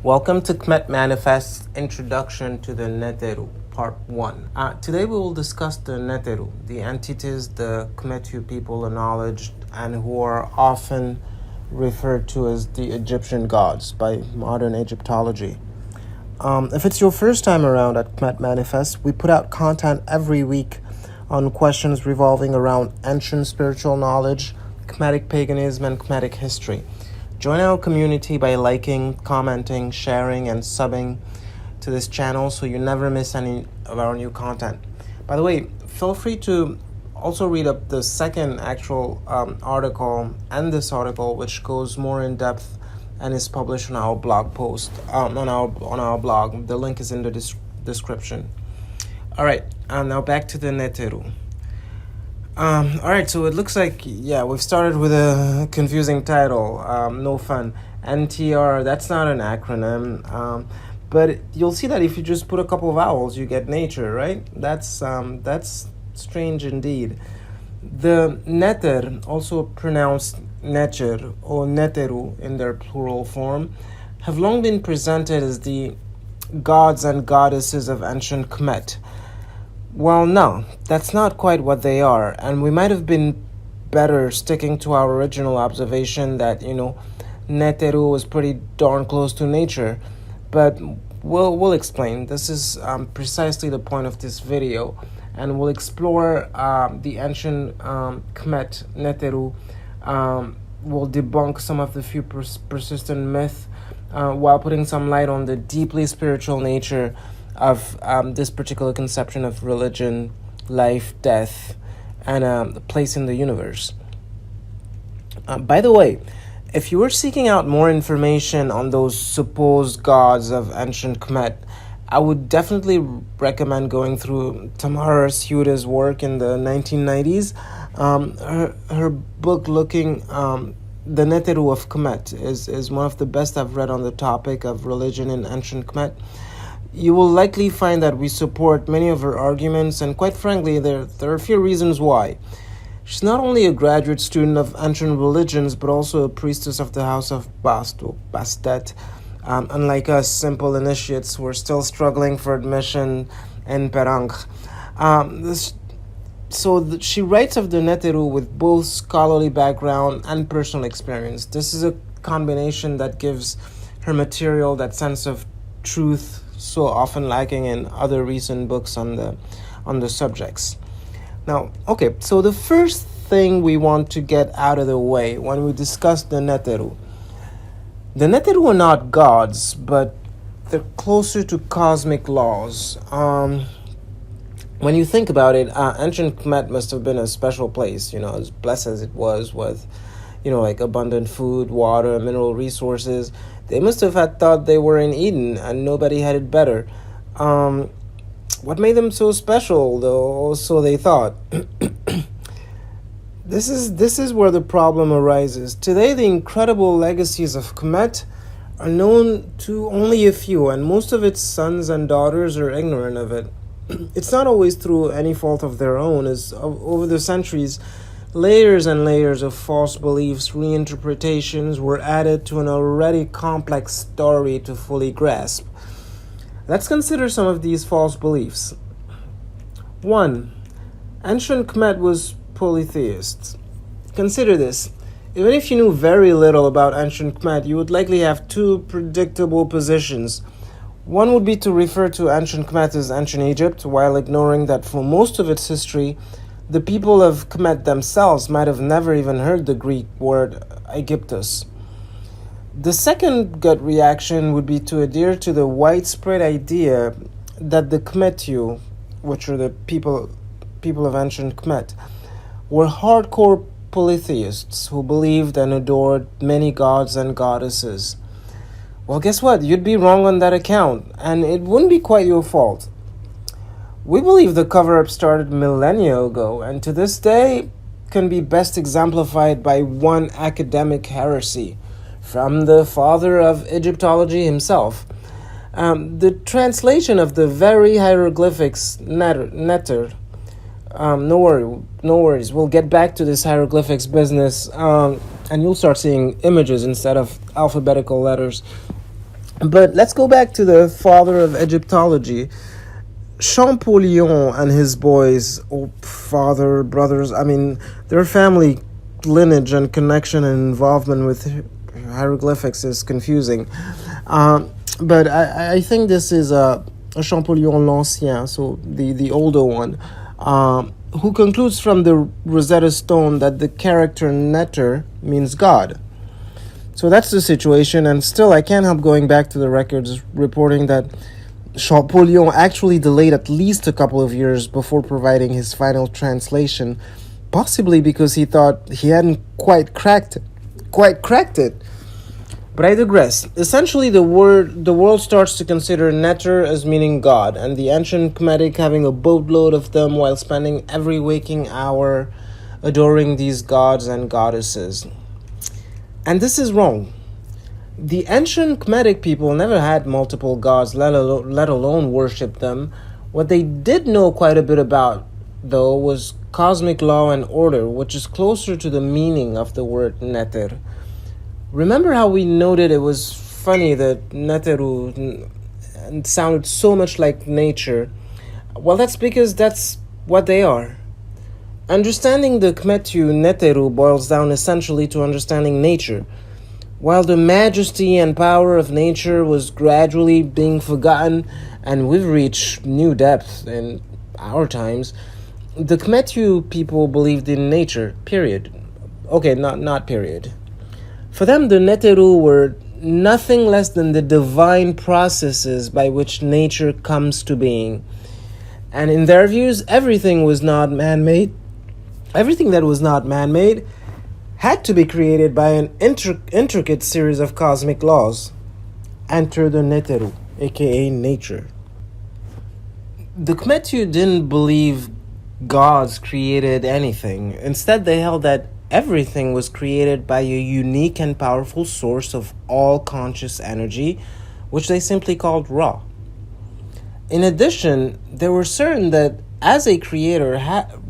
Welcome to Kmet Manifest's Introduction to the Neteru, Part 1. Today we will discuss the Neteru, the entities the Kmetu people acknowledged and who are often referred to as the Egyptian gods by modern Egyptology. If it's your first time around at Kmet Manifest, we put out content every week on questions revolving around ancient spiritual knowledge, Kmetic paganism, and Kmetic history. Join our community by liking, commenting, sharing, and subbing to this channel so you never miss any of our new content. By the way, feel free to also read up the second actual article and this article, which goes more in depth and is published on our blog post, on our blog. The link is in the description. All right, now back to the Neteru. All right, so it looks like, we've started with a confusing title, no fun. NTR, that's not an acronym, but you'll see that if you just put a couple of vowels, you get nature, right? That's strange indeed. The Neter, also pronounced Necher or Neteru in their plural form, have long been presented as the gods and goddesses of ancient Kmet. Well, no, that's not quite what they are, and we might have been better sticking to our original observation that, Neteru was pretty darn close to nature, but we'll explain. This is precisely the point of this video, and we'll explore the ancient Kmet Neteru. We'll debunk some of the few persistent myths while putting some light on the deeply spiritual nature of this particular conception of religion, life, death, and the place in the universe. By the way, if you were seeking out more information on those supposed gods of ancient Kmet, I would definitely recommend going through Tamara Syuda's work in the 1990s. Her book looking the Neteru of Kmet is one of the best I've read on the topic of religion in ancient Kmet. You will likely find that we support many of her arguments, and quite frankly, there are a few reasons why. She's not only a graduate student of ancient religions, but also a priestess of the house of Bast or Bastet. Unlike us simple initiates who are still struggling for admission in Perang. She writes of the Neteru with both scholarly background and personal experience. This is a combination that gives her material that sense of truth so often lacking in other recent books on the subjects. Now, okay, so the first thing we want to get out of the way when we discuss the Neteru. The Neteru are not gods, but they're closer to cosmic laws. When you think about it, ancient Kmet must have been a special place, as blessed as it was with, like abundant food, water, mineral resources. They must have thought they were in Eden and nobody had it better. What made them so special, though, so they thought? This is where the problem arises. Today, the incredible legacies of Kmet are known to only a few, and most of its sons and daughters are ignorant of it. It's not always through any fault of their own, as over the centuries, layers and layers of false beliefs, reinterpretations were added to an already complex story to fully grasp. Let's consider some of these false beliefs. 1. Ancient Kmet was polytheists. Consider this. Even if you knew very little about ancient Kmet, you would likely have two predictable positions. One would be to refer to ancient Kmet as ancient Egypt, while ignoring that for most of its history, the people of Kmet themselves might have never even heard the Greek word Aegyptus. The second gut reaction would be to adhere to the widespread idea that the Kmetu, which are the people of ancient Kmet, were hardcore polytheists who believed and adored many gods and goddesses. Well, guess what? You'd be wrong on that account, and it wouldn't be quite your fault. We believe the cover-up started millennia ago, and to this day can be best exemplified by one academic heresy from the father of Egyptology himself. The translation of the very hieroglyphics Neter. No worries. We'll get back to this hieroglyphics business, and you'll start seeing images instead of alphabetical letters. But let's go back to the father of Egyptology. Champollion and his boys, or father, brothers, I mean, their family lineage and connection and involvement with hieroglyphics is confusing. But I think this is a Champollion l'Ancien, so the older one, who concludes from the Rosetta Stone that the character Neter means God. So that's the situation, and still I can't help going back to the records reporting that Champollion actually delayed at least a couple of years before providing his final translation, possibly because he thought he hadn't quite cracked it. But I digress. Essentially, the world starts to consider Neter as meaning God, and the ancient Kemetic having a boatload of them while spending every waking hour adoring these gods and goddesses. And this is wrong. The ancient Kemetic people never had multiple gods, let alone worship them. What they did know quite a bit about, though, was cosmic law and order, which is closer to the meaning of the word Neter. Remember how we noted it was funny that Neteru sounded so much like nature? Well, that's because that's what they are. Understanding the Kmetu Neteru boils down essentially to understanding nature. While the majesty and power of nature was gradually being forgotten, and we've reached new depths in our times, the Kmetu people believed in nature, period. Okay, not period. For them, the Neteru were nothing less than the divine processes by which nature comes to being. And in their views, everything was not man-made. Everything that was not man-made had to be created by an intricate series of cosmic laws. Enter the Neteru, aka nature. The Kmetu didn't believe gods created anything. Instead, they held that everything was created by a unique and powerful source of all conscious energy, which they simply called Ra. In addition, they were certain that as a creator,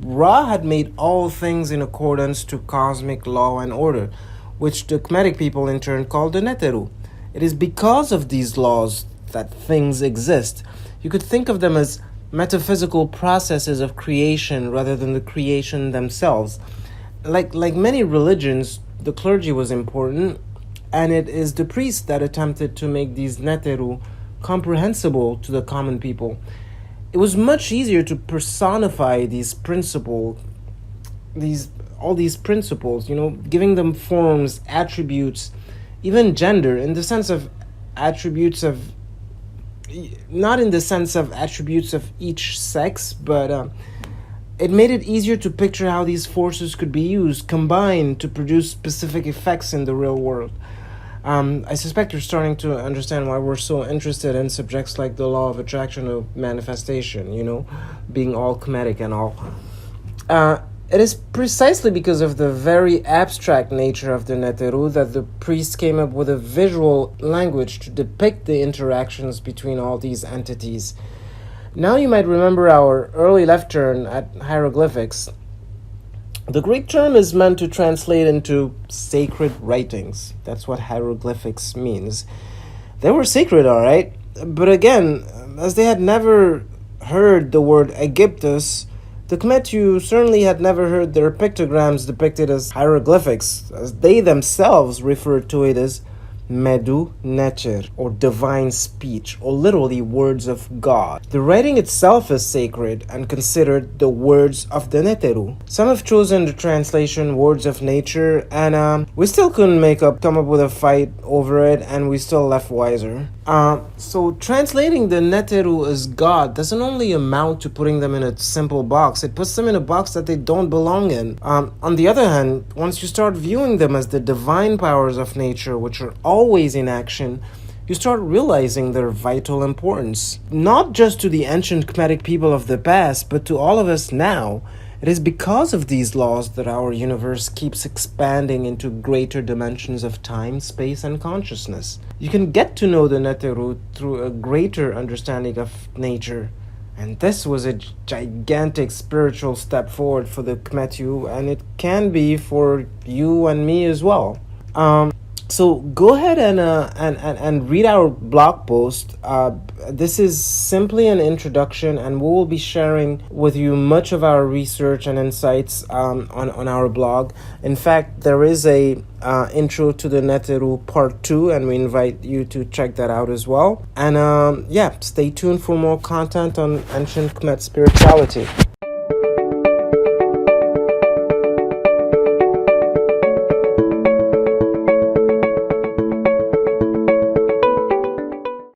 Ra had made all things in accordance to cosmic law and order, which the Kemetic people in turn called the Neteru. It is because of these laws that things exist. You could think of them as metaphysical processes of creation rather than the creation themselves. Like many religions, the clergy was important, and it is the priests that attempted to make these Neteru comprehensible to the common people. It was much easier to personify all these principles, giving them forms, attributes, even gender, in the sense of attributes of, not in the sense of attributes of each sex, but it made it easier to picture how these forces could be used, combined to produce specific effects in the real world. I suspect you're starting to understand why we're so interested in subjects like the law of attraction or manifestation, being all Kemetic and all. It is precisely because of the very abstract nature of the Neteru that the priests came up with a visual language to depict the interactions between all these entities. Now you might remember our early left turn at hieroglyphics. The Greek term is meant to translate into sacred writings. That's what hieroglyphics means. They were sacred, all right. But again, as they had never heard the word Egyptus, the Kmetu certainly had never heard their pictograms depicted as hieroglyphics, as they themselves referred to it as Medu Necher, or divine speech, or literally words of God. The writing itself is sacred and considered the words of the Neteru. Some have chosen the translation words of nature, and we still couldn't come up with a fight over it, and we still left wiser. So translating the Neteru as God doesn't only amount to putting them in a simple box, it puts them in a box that they don't belong in. On the other hand, once you start viewing them as the divine powers of nature, which are always in action, you start realizing their vital importance, not just to the ancient Kemetic people of the past, but to all of us now. It is because of these laws that our universe keeps expanding into greater dimensions of time, space, and consciousness. You can get to know the Neteru through a greater understanding of nature, and this was a gigantic spiritual step forward for the Kmetu, and it can be for you and me as well. So go ahead and read our blog post. This is simply an introduction, and we will be sharing with you much of our research and insights on our blog. In fact, there is a intro to the Neteru part 2, and we invite you to check that out as well. And stay tuned for more content on ancient Khmer spirituality.